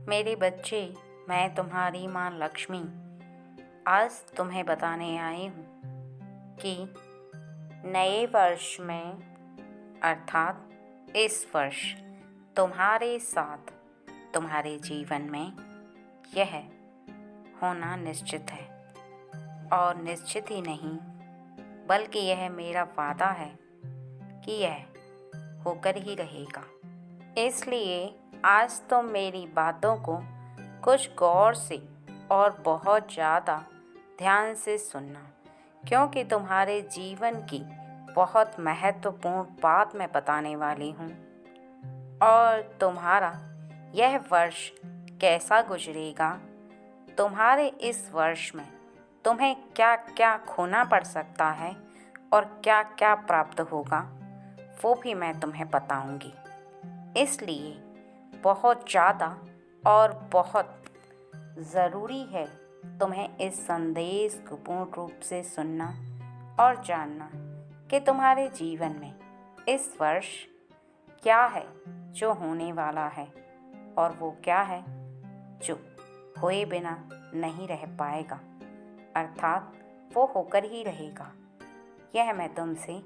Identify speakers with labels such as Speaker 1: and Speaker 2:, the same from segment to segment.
Speaker 1: मेरे बच्चे, मैं तुम्हारी माँ लक्ष्मी आज तुम्हें बताने आई हूँ कि नए वर्ष में अर्थात इस वर्ष तुम्हारे साथ तुम्हारे जीवन में यह होना निश्चित है। और निश्चित ही नहीं बल्कि यह मेरा वादा है कि यह होकर ही रहेगा। इसलिए आज तुम मेरी बातों को कुछ गौर से और बहुत ज़्यादा ध्यान से सुनना, क्योंकि तुम्हारे जीवन की बहुत महत्वपूर्ण बात मैं बताने वाली हूँ। और तुम्हारा यह वर्ष कैसा गुजरेगा, तुम्हारे इस वर्ष में तुम्हें क्या क्या खोना पड़ सकता है और क्या क्या प्राप्त होगा, वो भी मैं तुम्हें बताऊंगी। इसलिए बहुत ज़्यादा और बहुत ज़रूरी है तुम्हें इस संदेश को पूर्ण रूप से सुनना और जानना कि तुम्हारे जीवन में इस वर्ष क्या है जो होने वाला है और वो क्या है जो हुए बिना नहीं रह पाएगा, अर्थात वो होकर ही रहेगा। यह मैं तुमसे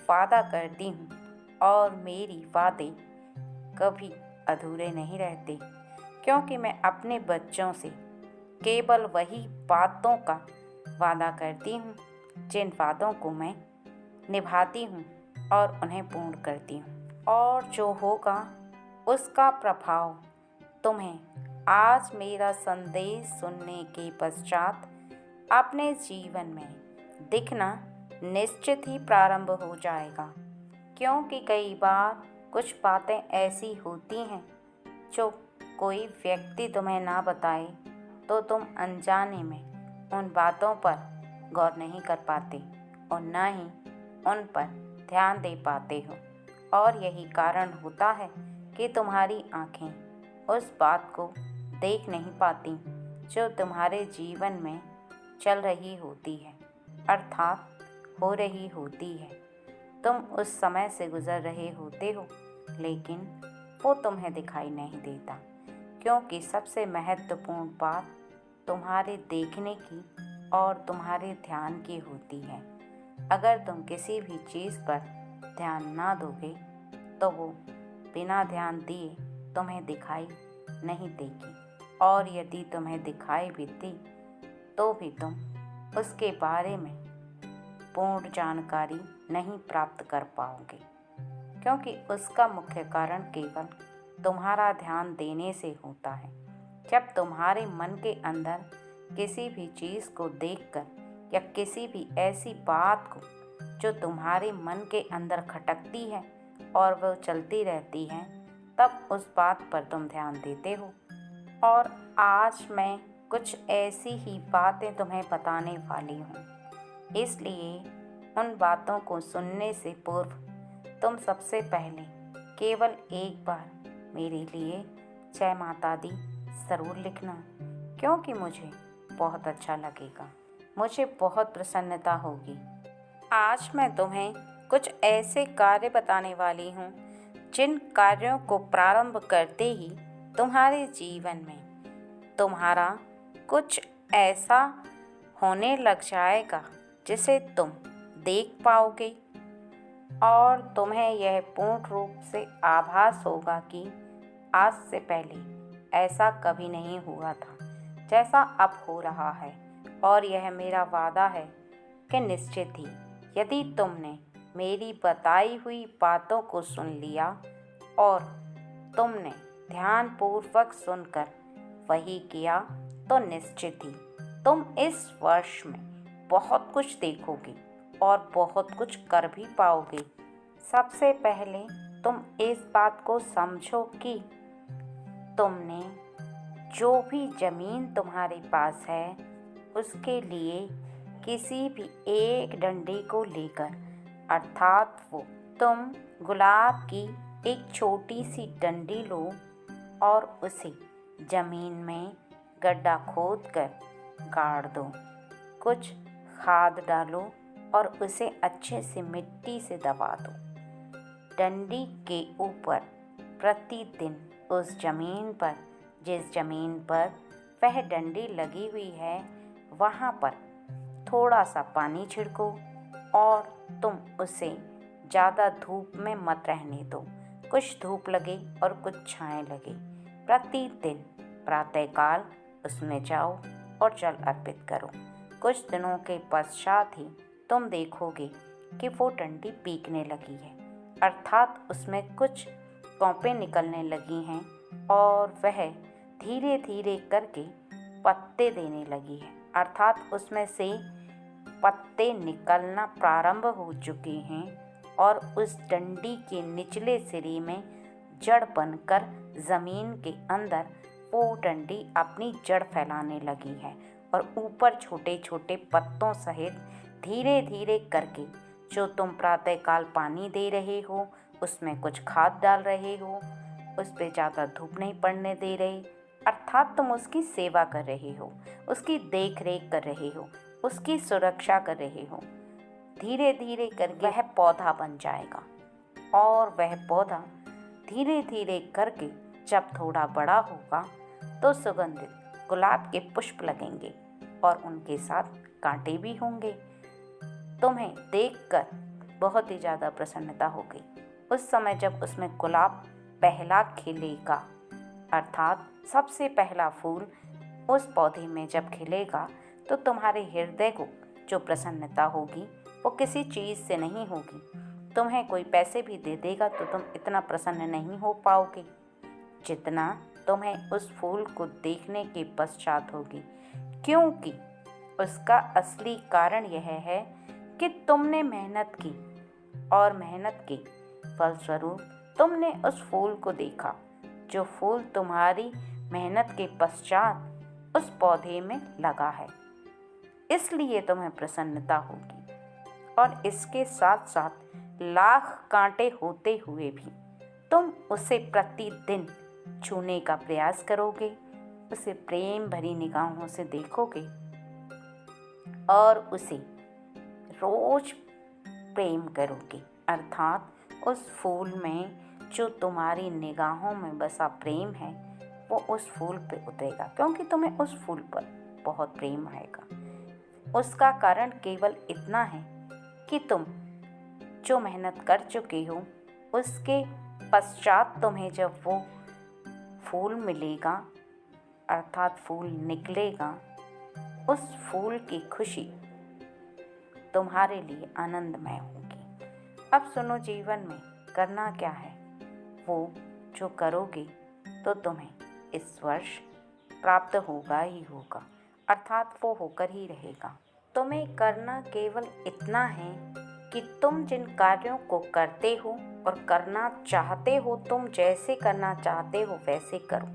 Speaker 1: वादा करती हूँ और मेरी वादे कभी अधूरे नहीं रहते, क्योंकि मैं अपने बच्चों से केवल वही बातों का वादा करती हूँ जिन वादों को मैं निभाती हूँ और उन्हें पूर्ण करती हूँ। और जो होगा उसका प्रभाव तुम्हें आज मेरा संदेश सुनने के पश्चात अपने जीवन में दिखना निश्चित ही प्रारंभ हो जाएगा। क्योंकि कई बार कुछ बातें ऐसी होती हैं जो कोई व्यक्ति तुम्हें ना बताए तो तुम अनजाने में उन बातों पर गौर नहीं कर पाते और न ही उन पर ध्यान दे पाते हो। और यही कारण होता है कि तुम्हारी आँखें उस बात को देख नहीं पाती जो तुम्हारे जीवन में चल रही होती है, अर्थात हो रही होती है। तुम उस समय से गुजर रहे होते हो, लेकिन वो तुम्हें दिखाई नहीं देता, क्योंकि सबसे महत्वपूर्ण बात तुम्हारे देखने की और तुम्हारे ध्यान की होती है। अगर तुम किसी भी चीज़ पर ध्यान ना दोगे तो वो बिना ध्यान दिए तुम्हें दिखाई नहीं देगी, और यदि तुम्हें दिखाई भी दी तो भी तुम उसके बारे में पूर्ण जानकारी नहीं प्राप्त कर पाओगे, क्योंकि उसका मुख्य कारण केवल तुम्हारा ध्यान देने से होता है। जब तुम्हारे मन के अंदर किसी भी चीज़ को देखकर या किसी भी ऐसी बात को जो तुम्हारे मन के अंदर खटकती है और वह चलती रहती है, तब उस बात पर तुम ध्यान देते हो। और आज मैं कुछ ऐसी ही बातें तुम्हें बताने वाली हूँ, इसलिए उन बातों को सुनने से पूर्व तुम सबसे पहले केवल एक बार मेरे लिए जय माता दी ज़रूर लिखना, क्योंकि मुझे बहुत अच्छा लगेगा, मुझे बहुत प्रसन्नता होगी। आज मैं तुम्हें कुछ ऐसे कार्य बताने वाली हूँ जिन कार्यों को प्रारंभ करते ही तुम्हारे जीवन में तुम्हारा कुछ ऐसा होने लग जाएगा जिसे तुम देख पाओगे, और तुम्हें यह पूर्ण रूप से आभास होगा कि आज से पहले ऐसा कभी नहीं हुआ था जैसा अब हो रहा है। और यह मेरा वादा है कि निश्चित ही यदि तुमने मेरी बताई हुई बातों को सुन लिया और तुमने ध्यानपूर्वक सुनकर वही किया, तो निश्चित ही तुम इस वर्ष में बहुत कुछ देखोगे और बहुत कुछ कर भी पाओगे। सबसे पहले तुम इस बात को समझो कि तुमने जो भी ज़मीन तुम्हारे पास है उसके लिए किसी भी एक डंडे को लेकर, अर्थात वो तुम गुलाब की एक छोटी सी डंडी लो और उसे ज़मीन में गड्ढा खोद कर गाड़ दो, कुछ खाद डालो और उसे अच्छे से मिट्टी से दबा दो। डंडी के ऊपर प्रतिदिन उस ज़मीन पर जिस जमीन पर वह डंडी लगी हुई है वहाँ पर थोड़ा सा पानी छिड़को और तुम उसे ज़्यादा धूप में मत रहने दो। कुछ धूप लगे और कुछ छाएं लगे। प्रतिदिन प्रातःकाल उसमें जाओ और जल अर्पित करो। कुछ दिनों के पश्चात ही तुम देखोगे कि वो डंडी पीकने लगी है, अर्थात उसमें कुछ कौपें निकलने लगी हैं और वह धीरे धीरे करके पत्ते देने लगी है, अर्थात उसमें से पत्ते निकलना प्रारंभ हो चुके हैं और उस डंडी के निचले सिरे में जड़ बनकर ज़मीन के अंदर वो डंडी अपनी जड़ फैलाने लगी है और ऊपर छोटे छोटे पत्तों सहित धीरे धीरे करके जो तुम प्रातःकाल पानी दे रहे हो, उसमें कुछ खाद डाल रहे हो, उस पर ज़्यादा धूप नहीं पड़ने दे रहे, अर्थात तुम उसकी सेवा कर रहे हो, उसकी देख रेख कर रहे हो, उसकी सुरक्षा कर रहे हो। धीरे धीरे करके वह पौधा बन जाएगा और वह पौधा धीरे धीरे करके जब थोड़ा बड़ा होगा तो सुगंधित गुलाब के पुष्प लगेंगे और उनके साथ कांटे भी होंगे। तुम्हें देखकर बहुत ही ज़्यादा प्रसन्नता होगी। उस समय जब उसमें गुलाब पहला खिलेगा, अर्थात सबसे पहला फूल उस पौधे में जब खिलेगा, तो तुम्हारे हृदय को जो प्रसन्नता होगी वो किसी चीज़ से नहीं होगी। तुम्हें कोई पैसे भी दे देगा तो तुम इतना प्रसन्न नहीं हो पाओगे जितना तुम्हें उस फूल को देखने के पश्चात होगी, क्योंकि उसका असली कारण यह है कि तुमने मेहनत की और मेहनत के फलस्वरूप तुमने उस फूल को देखा, जो फूल तुम्हारी मेहनत के पश्चात उस पौधे में लगा है। इसलिए तुम्हें प्रसन्नता होगी और इसके साथ साथ लाख कांटे होते हुए भी तुम उसे प्रतिदिन छूने का प्रयास करोगे, उसे प्रेम भरी निगाहों से देखोगे और उसे रोज प्रेम करोगे, अर्थात उस फूल में जो तुम्हारी निगाहों में बसा प्रेम है वो उस फूल पे उतरेगा, क्योंकि तुम्हें उस फूल पर बहुत प्रेम आएगा। उसका कारण केवल इतना है कि तुम जो मेहनत कर चुके हो उसके पश्चात तुम्हें जब वो फूल मिलेगा, अर्थात फूल निकलेगा, उस फूल की खुशी तुम्हारे लिए आनंदमय होगी। अब सुनो, जीवन में करना क्या है, वो जो करोगे तो तुम्हें इस वर्ष प्राप्त होगा ही होगा, अर्थात वो होकर ही रहेगा। तुम्हें करना केवल इतना है कि तुम जिन कार्यों को करते हो और करना चाहते हो, तुम जैसे करना चाहते हो वैसे करो।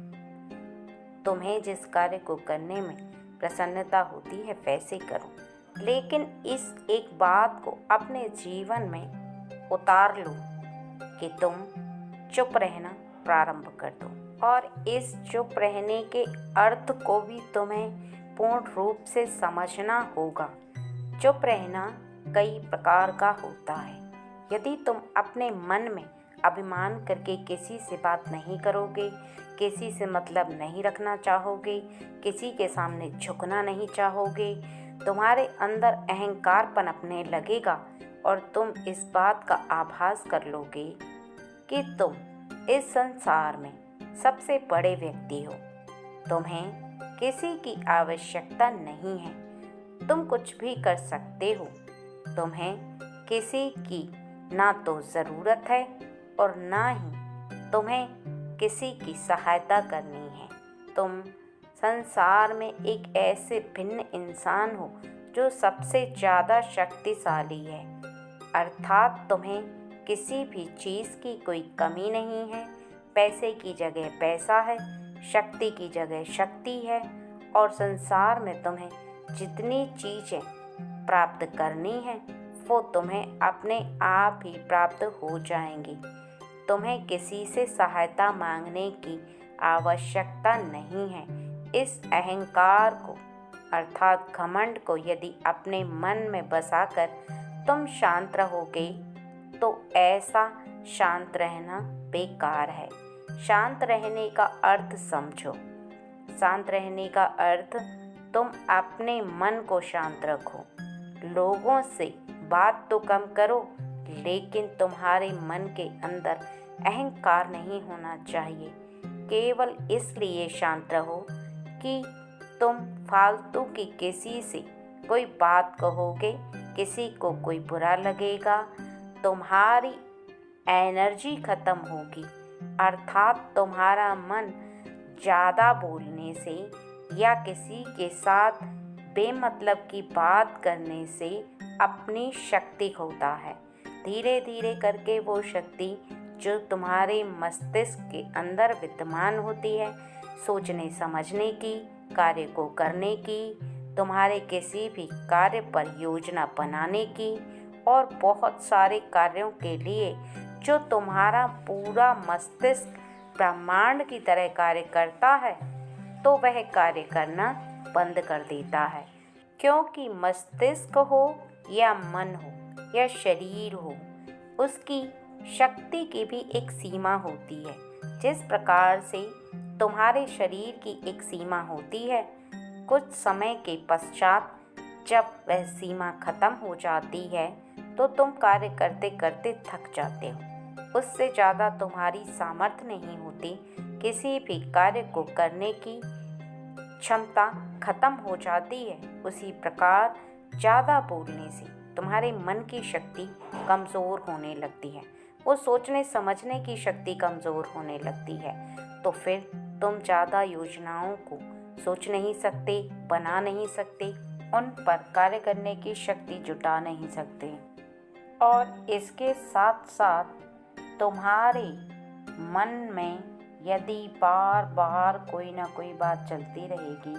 Speaker 1: तुम्हें जिस कार्य को करने में प्रसन्नता होती है वैसे करो, लेकिन इस एक बात को अपने जीवन में उतार लो कि तुम चुप रहना प्रारंभ कर दो और इस चुप रहने के अर्थ को भी तुम्हें पूर्ण रूप से समझना होगा। चुप रहना कई प्रकार का होता है। यदि तुम अपने मन में अभिमान करके किसी से बात नहीं करोगे, किसी से मतलब नहीं रखना चाहोगे, किसी के सामने झुकना नहीं चाहोगे, तुम्हारे अंदर अहंकार पनपने लगेगा और तुम इस बात का आभास कर लोगे कि तुम इस संसार में सबसे बड़े व्यक्ति हो। तुम्हें किसी की आवश्यकता नहीं है, तुम कुछ भी कर सकते हो। तुम्हें किसी की ना तो ज़रूरत है और ना ही तुम्हें किसी की सहायता करनी है। तुम संसार में एक ऐसे भिन्न इंसान हो जो सबसे ज़्यादा शक्तिशाली है, अर्थात तुम्हें किसी भी चीज़ की कोई कमी नहीं है। पैसे की जगह पैसा है, शक्ति की जगह शक्ति है और संसार में तुम्हें जितनी चीज़ें प्राप्त करनी है वो तुम्हें अपने आप ही प्राप्त हो जाएंगी। तुम्हें किसी से सहायता मांगने की आवश्यकता नहीं है। इस अहंकार को अर्थात घमंड को यदि अपने मन में बसाकर तुम शांत रहोगे तो ऐसा शांत रहना बेकार है। शांत रहने का अर्थ समझो। शांत रहने का अर्थ तुम अपने मन को शांत रखो। लोगों से बात तो कम करो, लेकिन तुम्हारे मन के अंदर अहंकार नहीं होना चाहिए। केवल इसलिए शांत रहो कि तुम फालतू की किसी से कोई बात कहोगे, किसी को कोई बुरा लगेगा, तुम्हारी एनर्जी खत्म होगी। अर्थात तुम्हारा मन ज़्यादा बोलने से या किसी के साथ बेमतलब की बात करने से अपनी शक्ति खोता है। धीरे धीरे करके वो शक्ति जो तुम्हारे मस्तिष्क के अंदर विद्यमान होती है, सोचने समझने की, कार्य को करने की, तुम्हारे किसी भी कार्य पर योजना बनाने की और बहुत सारे कार्यों के लिए जो तुम्हारा पूरा मस्तिष्क ब्रह्मांड की तरह कार्य करता है, तो वह कार्य करना बंद कर देता है। क्योंकि मस्तिष्क हो या मन हो या शरीर हो, उसकी शक्ति की भी एक सीमा होती है। जिस प्रकार से तुम्हारे शरीर की एक सीमा होती है, कुछ समय के पश्चात जब वह सीमा खत्म हो जाती है तो तुम कार्य करते करते थक जाते हो। उससे ज़्यादा तुम्हारी सामर्थ्य नहीं होती, किसी भी कार्य को करने की क्षमता खत्म हो जाती है। उसी प्रकार ज़्यादा बोलने से तुम्हारे मन की शक्ति कमज़ोर होने लगती है, वो सोचने समझने की शक्ति कमज़ोर होने लगती है। तो फिर तुम ज़्यादा योजनाओं को सोच नहीं सकते, बना नहीं सकते, उन पर कार्य करने की शक्ति जुटा नहीं सकते। और इसके साथ साथ तुम्हारे मन में यदि बार बार कोई ना कोई बात चलती रहेगी,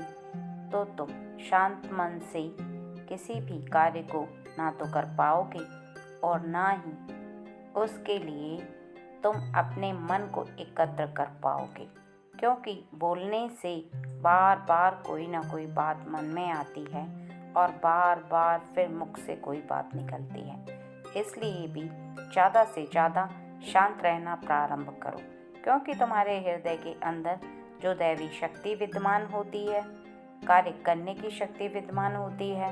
Speaker 1: तो तुम शांत मन से किसी भी कार्य को ना तो कर पाओगे और ना ही उसके लिए तुम अपने मन को एकत्र कर पाओगे। क्योंकि बोलने से बार बार कोई ना कोई बात मन में आती है और बार बार फिर मुख से कोई बात निकलती है। इसलिए भी ज़्यादा से ज़्यादा शांत रहना प्रारंभ करो, क्योंकि तुम्हारे हृदय के अंदर जो दैवी शक्ति विद्यमान होती है, कार्य करने की शक्ति विद्यमान होती है,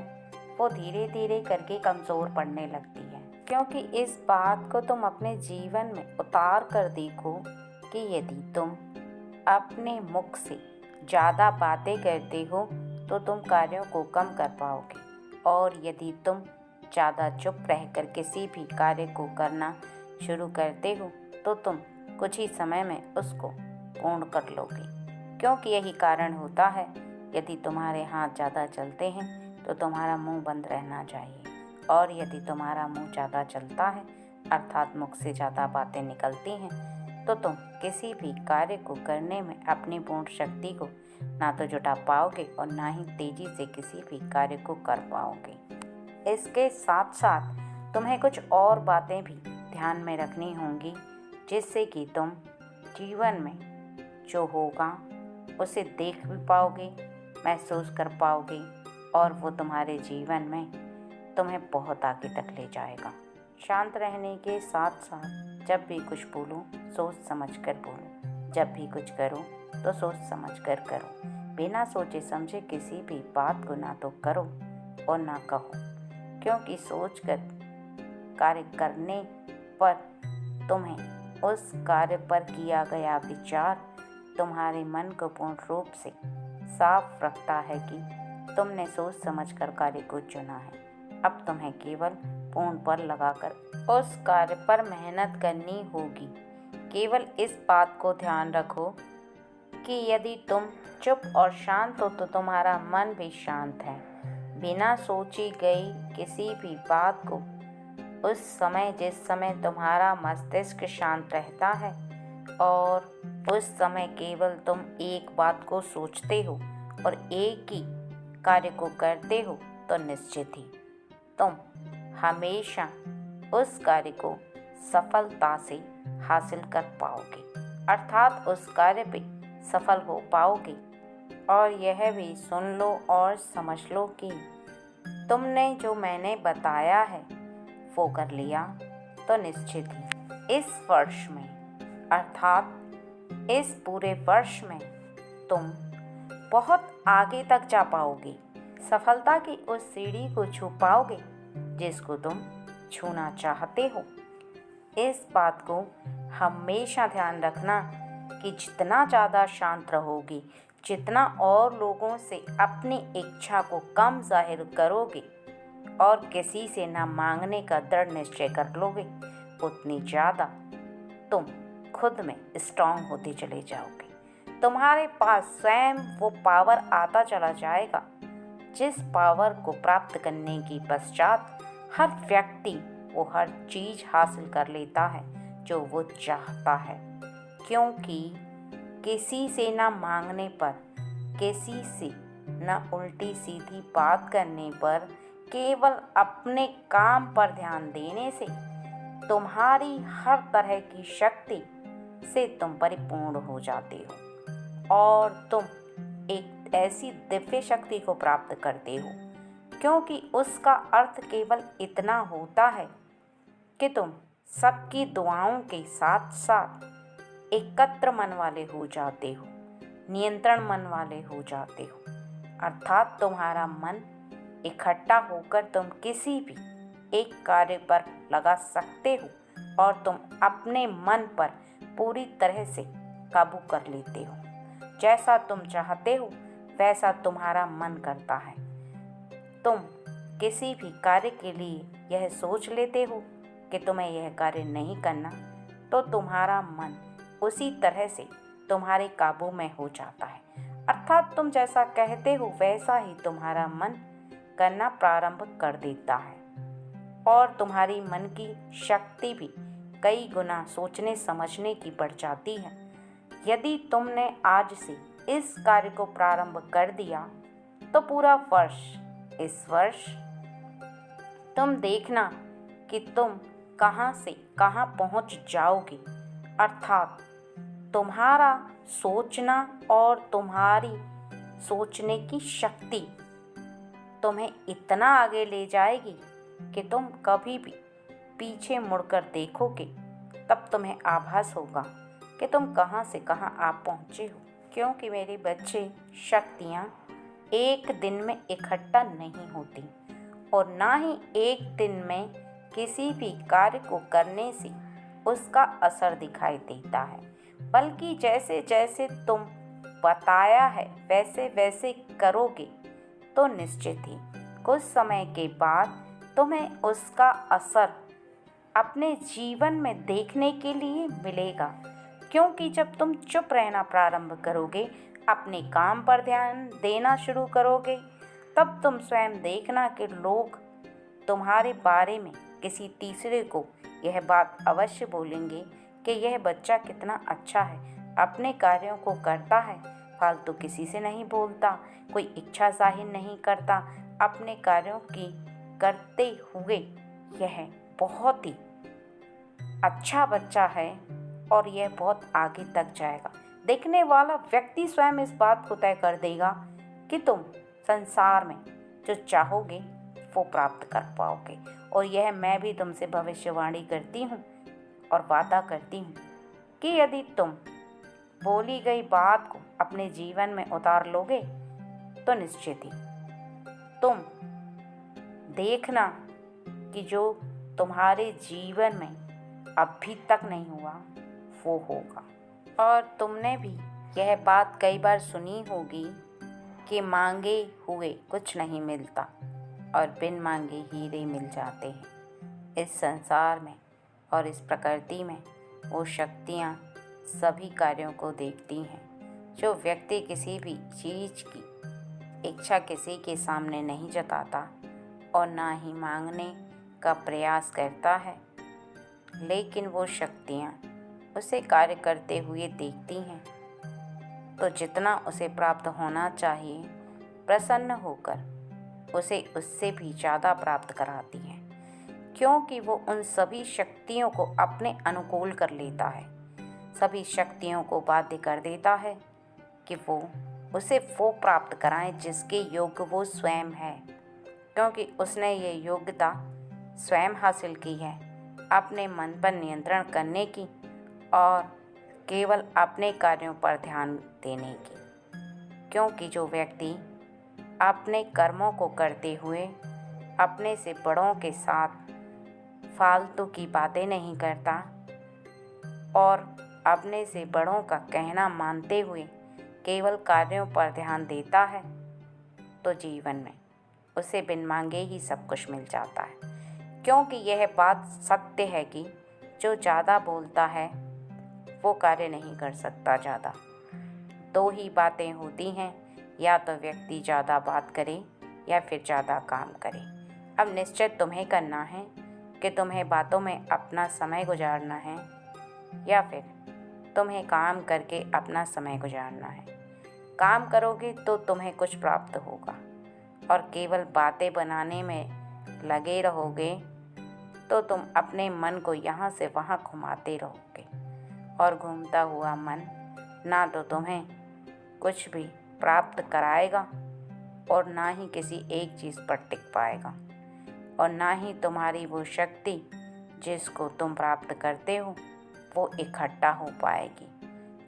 Speaker 1: वो धीरे धीरे करके कमज़ोर पड़ने लगती है। क्योंकि इस बात को तुम अपने जीवन में उतार कर देखो कि यदि तुम अपने मुख से ज़्यादा बातें करते हो तो तुम कार्यों को कम कर पाओगे, और यदि तुम ज़्यादा चुप रहकर किसी भी कार्य को करना शुरू करते हो तो तुम कुछ ही समय में उसको पूर्ण कर लोगे। क्योंकि यही कारण होता है, यदि तुम्हारे हाथ ज़्यादा चलते हैं तो तुम्हारा मुंह बंद रहना चाहिए, और यदि तुम्हारा मुंह ज़्यादा चलता है अर्थात मुख से ज़्यादा बातें निकलती हैं, तो तुम किसी भी कार्य को करने में अपनी पूर्ण शक्ति को ना तो जुटा पाओगे और ना ही तेज़ी से किसी भी कार्य को कर पाओगे। इसके साथ साथ तुम्हें कुछ और बातें भी ध्यान में रखनी होंगी, जिससे कि तुम जीवन में जो होगा उसे देख भी पाओगे, महसूस कर पाओगे, और वो तुम्हारे जीवन में तुम्हें बहुत आगे तक ले जाएगा। शांत रहने के साथ साथ जब भी कुछ बोलो सोच समझ कर बोलो, जब भी कुछ करो तो सोच समझ कर करो। बिना सोचे समझे किसी भी बात को ना तो करो और ना कहो, क्योंकि सोच कर कार्य करने पर तुम्हें उस कार्य पर किया गया विचार तुम्हारे मन को पूर्ण रूप से साफ रखता है कि तुमने सोच समझकर कार्य को चुना है। अब तुम्हें केवल पूर्ण बल लगाकर उस कार्य पर मेहनत करनी होगी। केवल इस बात को ध्यान रखो कि यदि तुम चुप और शांत हो तो तुम्हारा मन भी शांत है। बिना सोची गई किसी भी बात को उस समय जिस समय तुम्हारा मस्तिष्क शांत रहता है और उस समय केवल तुम एक बात को सोचते हो और एक ही कार्य को करते हो, तो निश्चित ही तुम हमेशा उस कार्य को सफलता से हासिल कर पाओगे, अर्थात उस कार्य पे सफल हो पाओगे। और यह भी सुन लो और समझ लो कि तुमने जो मैंने बताया है वो कर लिया तो निश्चित ही इस वर्ष में अर्थात इस पूरे वर्ष में तुम बहुत आगे तक जा पाओगे। सफलता की उस सीढ़ी को छू पाओगे जिसको तुम छूना चाहते हो। इस बात को हमेशा ध्यान रखना कि जितना ज़्यादा शांत रहोगे, जितना और लोगों से अपनी इच्छा को कम जाहिर करोगे और किसी से ना मांगने का दृढ़ निश्चय कर लोगे, उतनी ज़्यादा तुम खुद में स्ट्रांग होते चले जाओगे। तुम्हारे पास स्वयं वो पावर आता चला जाएगा जिस पावर को प्राप्त करने के पश्चात हर व्यक्ति वो हर चीज़ हासिल कर लेता है जो वो चाहता है, क्योंकि किसी से ना मांगने पर, किसी से ना उल्टी सीधी बात करने पर, केवल अपने काम पर ध्यान देने से तुम्हारी हर तरह की शक्ति से तुम परिपूर्ण हो जाते हो और तुम एक ऐसी दिव्य शक्ति को प्राप्त करते हो, क्योंकि उसका अर्थ केवल इतना होता है कि तुम सबकी दुआओं के साथ साथ एकत्र मन वाले हो जाते हो, नियंत्रण मन वाले हो जाते हो। अर्थात तुम्हारा मन इकट्ठा होकर तुम किसी भी एक कार्य पर लगा सकते हो और तुम अपने मन पर पूरी तरह से काबू कर लेते हो। जैसा तुम चाहते हो वैसा तुम्हारा मन करता है। तुम किसी भी कार्य के लिए यह सोच लेते हो कि तुम्हें यह कार्य नहीं करना, तो तुम्हारा मन उसी तरह से तुम्हारे काबू में हो जाता है। अर्थात तुम जैसा कहते हो वैसा ही तुम्हारा मन करना प्रारंभ कर देता है और तुम्हारी मन की शक्ति भी कई गुना सोचने समझने की बढ़ जाती है। यदि तुमने आज से इस कार्य को प्रारंभ कर दिया तो पूरा वर्ष, इस वर्ष तुम देखना कि तुम कहाँ से कहाँ पहुँच जाओगे। अर्थात तुम्हारा सोचना और तुम्हारी सोचने की शक्ति तुम्हें इतना आगे ले जाएगी कि तुम कभी भी पीछे मुड़कर देखोगे तब तुम्हें आभास होगा कि तुम कहाँ से कहाँ आप पहुँचे हो। क्योंकि मेरे बच्चे, शक्तियाँ एक दिन में इकट्ठा नहीं होती और ना ही एक दिन में किसी भी कार्य को करने से उसका असर दिखाई देता है, बल्कि जैसे जैसे तुम बताया है वैसे वैसे करोगे तो निश्चित ही कुछ समय के बाद तुम्हें उसका असर अपने जीवन में देखने के लिए मिलेगा। क्योंकि जब तुम चुप रहना प्रारंभ करोगे, अपने काम पर ध्यान देना शुरू करोगे, तब तुम स्वयं देखना कि लोग तुम्हारे बारे में किसी तीसरे को यह बात अवश्य बोलेंगे कि यह बच्चा कितना अच्छा है, अपने कार्यों को करता है, फालतू किसी से नहीं बोलता, कोई इच्छा जाहिर नहीं करता, अपने कार्यों की करते हुए यह बहुत ही अच्छा बच्चा है और यह बहुत आगे तक जाएगा। देखने वाला व्यक्ति स्वयं इस बात को तय कर देगा कि तुम संसार में जो चाहोगे वो प्राप्त कर पाओगे। और यह मैं भी तुमसे भविष्यवाणी करती हूँ और वादा करती हूँ कि यदि तुम बोली गई बात को अपने जीवन में उतार लोगे तो निश्चित ही तुम देखना कि जो तुम्हारे जीवन में अभी तक नहीं हुआ वो होगा। और तुमने भी यह बात कई बार सुनी होगी कि मांगे हुए कुछ नहीं मिलता और बिन मांगे हीरे मिल जाते हैं। इस संसार में और इस प्रकृति में वो शक्तियाँ सभी कार्यों को देखती हैं। जो व्यक्ति किसी भी चीज़ की इच्छा किसी के सामने नहीं जताता और ना ही मांगने का प्रयास करता है, लेकिन वो शक्तियाँ उसे कार्य करते हुए देखती हैं, तो जितना उसे प्राप्त होना चाहिए प्रसन्न होकर उसे उससे भी ज़्यादा प्राप्त कराती हैं, क्योंकि वो उन सभी शक्तियों को अपने अनुकूल कर लेता है, सभी शक्तियों को बाध्य कर देता है कि वो उसे वो प्राप्त कराएं जिसके योग्य वो स्वयं है, क्योंकि उसने ये योग्यता स्वयं हासिल की है अपने मन पर नियंत्रण करने की और केवल अपने कार्यों पर ध्यान देने की। क्योंकि जो व्यक्ति अपने कर्मों को करते हुए अपने से बड़ों के साथ फालतू की बातें नहीं करता और अपने से बड़ों का कहना मानते हुए केवल कार्यों पर ध्यान देता है, तो जीवन में उसे बिन मांगे ही सब कुछ मिल जाता है। क्योंकि यह बात सत्य है कि जो ज़्यादा बोलता है वो कार्य नहीं कर सकता ज़्यादा। दो ही बातें होती हैं, या तो व्यक्ति ज़्यादा बात करे या फिर ज़्यादा काम करे। अब निश्चित तुम्हें करना है कि तुम्हें बातों में अपना समय गुजारना है या फिर तुम्हें काम करके अपना समय गुजारना है। काम करोगे तो तुम्हें कुछ प्राप्त होगा, और केवल बातें बनाने में लगे रहोगे तो तुम अपने मन को यहाँ से वहाँ घुमाते रहोगे, और घूमता हुआ मन ना तो तुम्हें कुछ भी प्राप्त कराएगा और ना ही किसी एक चीज़ पर टिक पाएगा, और ना ही तुम्हारी वो शक्ति जिसको तुम प्राप्त करते हो वो इकट्ठा हो पाएगी,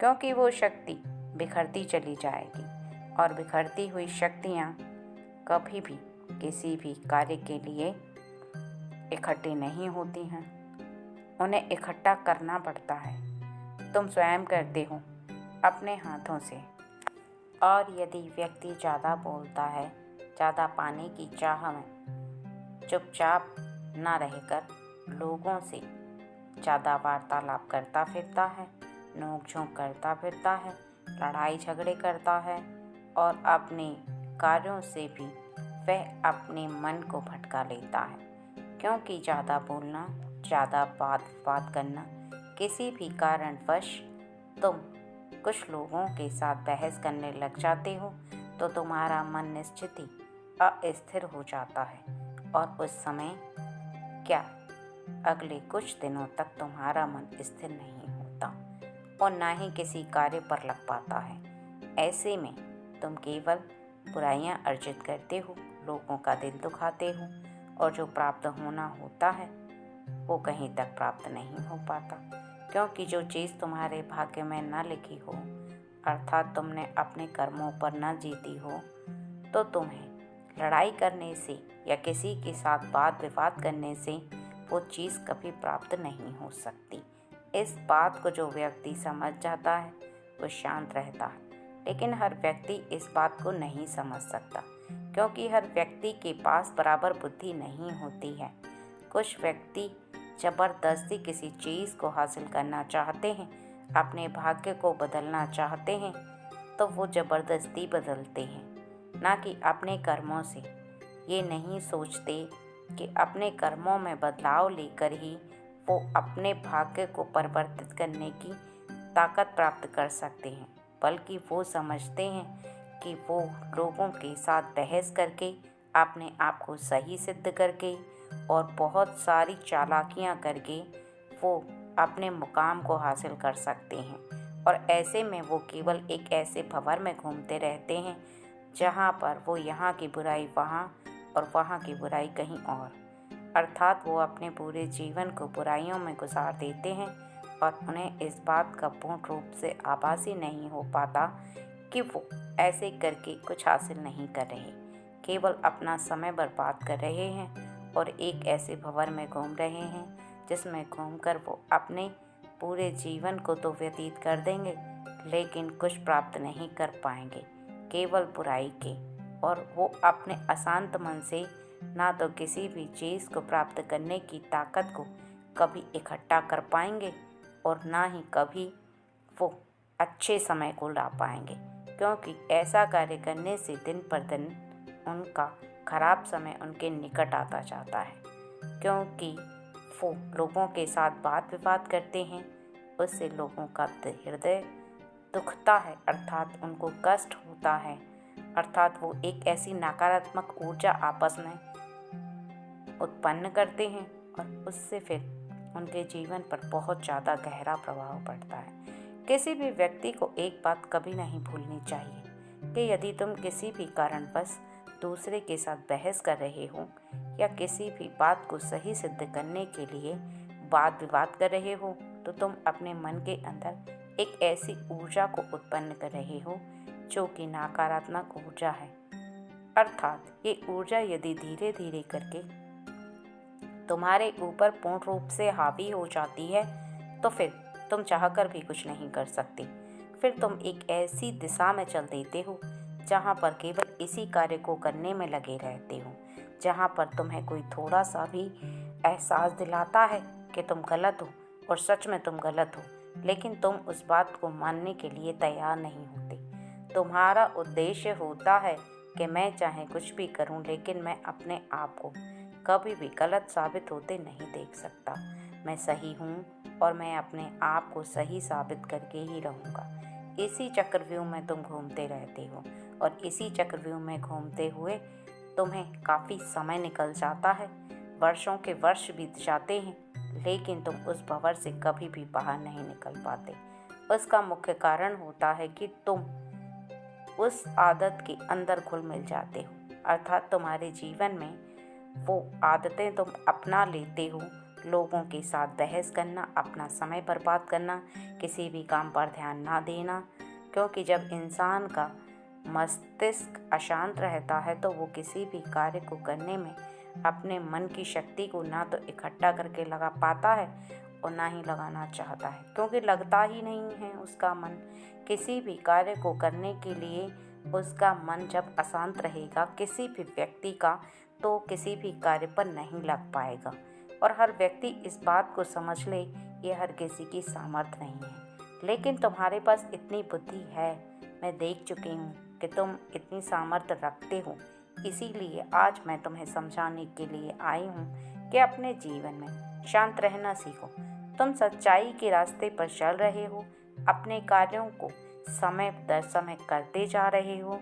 Speaker 1: क्योंकि वो शक्ति बिखरती चली जाएगी, और बिखरती हुई शक्तियाँ कभी भी किसी भी कार्य के लिए इकट्ठी नहीं होती हैं। उन्हें इकट्ठा करना पड़ता है। तुम स्वयं करते हो अपने हाथों से। और यदि व्यक्ति ज़्यादा बोलता है, ज़्यादा पाने की चाह में चुपचाप ना रहकर लोगों से ज़्यादा वार्तालाप करता फिरता है, नोक झोंक करता फिरता है, लड़ाई झगड़े करता है, और अपने कार्यों से भी वह अपने मन को भटका लेता है। क्योंकि ज़्यादा बोलना, ज़्यादा बात करना, किसी भी कारणवश तुम कुछ लोगों के साथ बहस करने लग जाते हो तो तुम्हारा मन निश्चित ही अस्थिर हो जाता है, और उस समय क्या अगले कुछ दिनों तक तुम्हारा मन स्थिर नहीं होता और ना ही किसी कार्य पर लग पाता है। ऐसे में तुम केवल बुराइयां अर्जित करते हो, लोगों का दिल दुखाते हो, और जो प्राप्त होना होता है वो कहीं तक प्राप्त नहीं हो पाता। क्योंकि जो चीज़ तुम्हारे भाग्य में न लिखी हो, अर्थात तुमने अपने कर्मों पर न जीती हो, तो तुम्हें लड़ाई करने से या किसी के साथ वाद विवाद करने से वो चीज़ कभी प्राप्त नहीं हो सकती। इस बात को जो व्यक्ति समझ जाता है वो शांत रहता है, लेकिन हर व्यक्ति इस बात को नहीं समझ सकता, क्योंकि हर व्यक्ति के पास बराबर बुद्धि नहीं होती है। कुछ व्यक्ति ज़बरदस्ती किसी चीज़ को हासिल करना चाहते हैं, अपने भाग्य को बदलना चाहते हैं, तो वो ज़बरदस्ती बदलते हैं, ना कि अपने कर्मों से। ये नहीं सोचते कि अपने कर्मों में बदलाव लेकर ही वो अपने भाग्य को परिवर्तित करने की ताकत प्राप्त कर सकते हैं, बल्कि वो समझते हैं कि वो लोगों के साथ बहस करके, अपने आप को सही सिद्ध करके और बहुत सारी चालाकियां करके वो अपने मुकाम को हासिल कर सकते हैं। और ऐसे में वो केवल एक ऐसे भंवर में घूमते रहते हैं जहाँ पर वो यहाँ की बुराई वहाँ और वहाँ की बुराई कहीं और, अर्थात वो अपने पूरे जीवन को बुराइयों में गुजार देते हैं, और उन्हें इस बात का पूर्ण रूप से आभास ही नहीं हो पाता कि वो ऐसे करके कुछ हासिल नहीं कर रहे, केवल अपना समय बर्बाद कर रहे हैं और एक ऐसे भंवर में घूम रहे हैं जिसमें घूमकर वो अपने पूरे जीवन को तो व्यतीत कर देंगे, लेकिन कुछ प्राप्त नहीं कर पाएंगे, केवल बुराई के। और वो अपने अशांत मन से ना तो किसी भी चीज़ को प्राप्त करने की ताकत को कभी इकट्ठा कर पाएंगे और ना ही कभी वो अच्छे समय को ला पाएंगे, क्योंकि ऐसा कार्य करने से दिन पर दिन उनका खराब समय उनके निकट आता जाता है। क्योंकि वो लोगों के साथ वाद विवाद करते हैं, उससे लोगों का हृदय दुखता है, अर्थात उनको कष्ट होता है, अर्थात वो एक ऐसी नकारात्मक ऊर्जा आपस में उत्पन्न करते हैं और उससे फिर उनके जीवन पर बहुत ज़्यादा गहरा प्रभाव पड़ता है। किसी भी व्यक्ति को एक बात कभी नहीं भूलनी चाहिए कि यदि तुम किसी भी कारणवश दूसरे के साथ बहस कर रहे हो या किसी भी बात को सही सिद्ध करने के लिए वाद विवाद कर रहे हो, तो तुम अपने मन के अंदर एक ऐसी ऊर्जा को उत्पन्न कर रहे हो जो कि नकारात्मक ऊर्जा है। अर्थात ये ऊर्जा यदि धीरे धीरे करके तुम्हारे ऊपर पूर्ण रूप से हावी हो जाती है तो फिर तुम चाहकर भी कुछ नहीं कर सकते। फिर तुम एक ऐसी दिशा में चल देते हो जहाँ पर केवल इसी कार्य को करने में लगे रहते हो, जहाँ पर तुम्हें कोई थोड़ा सा भी एहसास दिलाता है कि तुम गलत हो और सच में तुम गलत हो, लेकिन तुम उस बात को मानने के लिए तैयार नहीं होते। तुम्हारा उद्देश्य होता है कि मैं चाहे कुछ भी करूं, लेकिन मैं अपने आप को कभी भी गलत साबित होते नहीं देख सकता। मैं सही हूँ और मैं अपने आप को सही साबित करके ही रहूँगा। इसी चक्रव्यूह में तुम घूमते रहते हो और इसी चक्रव्यूह में घूमते हुए तुम्हें काफ़ी समय निकल जाता है, वर्षों के वर्ष बीत जाते हैं, लेकिन तुम उस भंवर से कभी भी बाहर नहीं निकल पाते। उसका मुख्य कारण होता है कि तुम उस आदत के अंदर घुल मिल जाते हो, अर्थात तुम्हारे जीवन में वो आदतें तुम अपना लेते हो। लोगों के साथ बहस करना, अपना समय बर्बाद करना, किसी भी काम पर ध्यान ना देना, क्योंकि जब इंसान का मस्तिष्क अशांत रहता है तो वो किसी भी कार्य को करने में अपने मन की शक्ति को ना तो इकट्ठा करके लगा पाता है और ना ही लगाना चाहता है, क्योंकि लगता ही नहीं है उसका मन किसी भी कार्य को करने के लिए। उसका मन जब अशांत रहेगा किसी भी व्यक्ति का, तो किसी भी कार्य पर नहीं लग पाएगा। और हर व्यक्ति इस बात को समझ ले, ये हर किसी की सामर्थ्य नहीं है, लेकिन तुम्हारे पास इतनी बुद्धि है। मैं देख चुकी हूँ कि तुम इतनी सामर्थ्य रखते हो, इसीलिए आज मैं तुम्हें समझाने के लिए आई हूँ कि अपने जीवन में शांत रहना सीखो। तुम सच्चाई के रास्ते पर चल रहे हो, अपने कार्यों को समय दर समय करते जा रहे हो,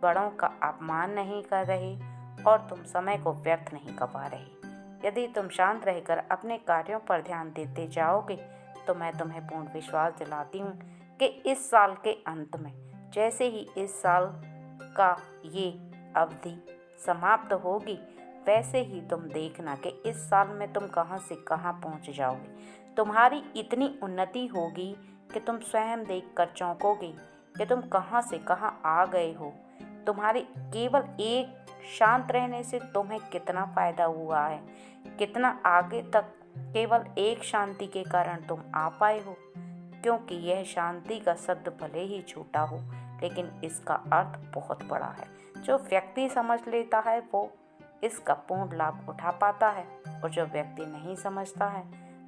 Speaker 1: बड़ों का अपमान नहीं कर रहे और तुम समय को व्यर्थ नहीं गवा रहे। यदि तुम शांत रहकर अपने कार्यों पर ध्यान देते जाओगे तो मैं तुम्हें पूर्ण विश्वास दिलाती हूँ कि इस साल के अंत में, जैसे ही इस साल का ये अवधि समाप्त होगी, वैसे ही तुम देखना कि इस साल में तुम कहाँ से कहाँ पहुँच जाओगे। तुम्हारी इतनी उन्नति होगी कि तुम स्वयं देखकर चौंकोगे कि तुम कहाँ से कहाँ आ गए हो। तुम्हारे केवल एक शांत रहने से तुम्हें कितना फायदा हुआ है, कितना आगे तक केवल एक शांति के कारण तुम आ पाए हो। क्योंकि यह शांति का शब्द भले ही छोटा हो, लेकिन इसका अर्थ बहुत बड़ा है। जो व्यक्ति समझ लेता है वो इसका पूर्ण लाभ उठा पाता है, और जो व्यक्ति नहीं समझता है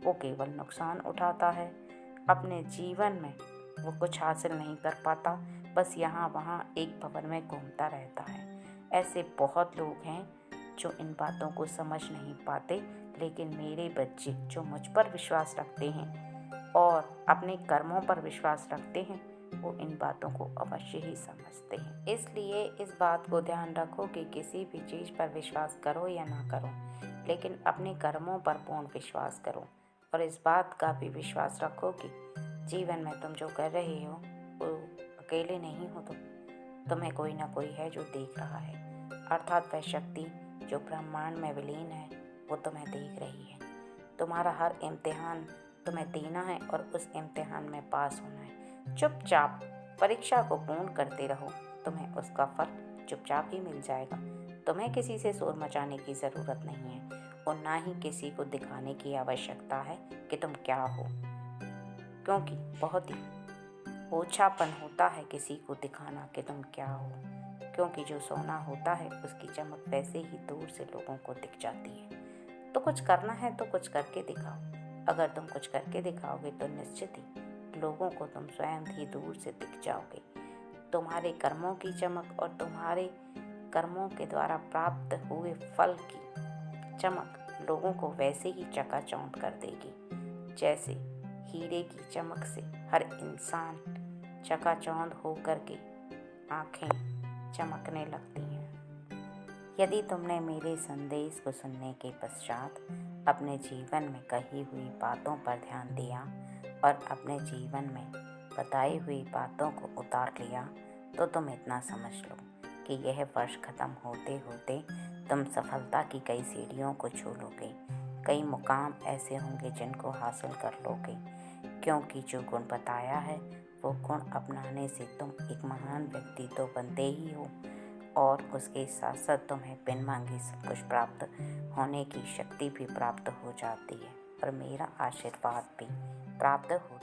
Speaker 1: वो केवल नुकसान उठाता है। अपने जीवन में वो कुछ हासिल नहीं कर पाता, बस यहाँ वहाँ एक भंवर में घूमता रहता है। ऐसे बहुत लोग हैं जो इन बातों को समझ नहीं पाते, लेकिन मेरे बच्चे जो मुझ पर विश्वास रखते हैं और अपने कर्मों पर विश्वास रखते हैं, वो इन बातों को अवश्य ही समझते हैं। इसलिए इस बात को ध्यान रखो कि किसी भी चीज़ पर विश्वास करो या ना करो, लेकिन अपने कर्मों पर पूर्ण विश्वास करो। और इस बात का भी विश्वास रखो कि जीवन में तुम जो कर रहे हो वो अकेले नहीं हो, तुम्हें कोई ना कोई है जो देख रहा है, अर्थात वह शक्ति जो ब्रह्मांड में विलीन है वो तुम्हें देख रही है। तुम्हारा हर इम्तिहान तुम्हें देना है और उस इम्तिहान में पास होना है। चुपचाप परीक्षा को पूर्ण करते रहो, तुम्हें उसका फल चुपचाप ही मिल जाएगा। तुम्हें किसी से शोर मचाने की ज़रूरत नहीं है और ना ही किसी को दिखाने की आवश्यकता है कि तुम क्या हो, क्योंकि बहुत ही ओछापन होता है किसी को दिखाना कि तुम क्या हो, क्योंकि जो सोना होता है उसकी चमक वैसे ही दूर से लोगों को दिख जाती है। तो कुछ करना है तो कुछ करके दिखाओ। अगर तुम कुछ करके दिखाओगे तो निश्चित ही लोगों को तुम स्वयं ही दूर से दिख जाओगे। तुम्हारे कर्मों की चमक और तुम्हारे कर्मों के द्वारा प्राप्त हुए फल की चमक लोगों को वैसे ही चकाचौंध कर देगी, जैसे हीरे की चमक से हर इंसान चकाचौंध होकर के आँखें चमकने लगती हैं। यदि तुमने मेरे संदेश को सुनने के पश्चात अपने जीवन में कही हुई बातों पर ध्यान दिया और अपने जीवन में बताई हुई बातों को उतार लिया, तो तुम इतना समझ लो कि यह वर्ष खत्म होते होते तुम सफलता की कई सीढ़ियों को छू लोगे। कई मुकाम ऐसे होंगे जिनको हासिल कर लोगे, क्योंकि जो गुण बताया है वो गुण अपनाने से तुम एक महान व्यक्ति तो बनते ही हो और उसके साथ साथ तुम्हें बिन मांगे सब कुछ प्राप्त होने की शक्ति भी प्राप्त हो जाती है और मेरा आशीर्वाद भी प्राप्त हो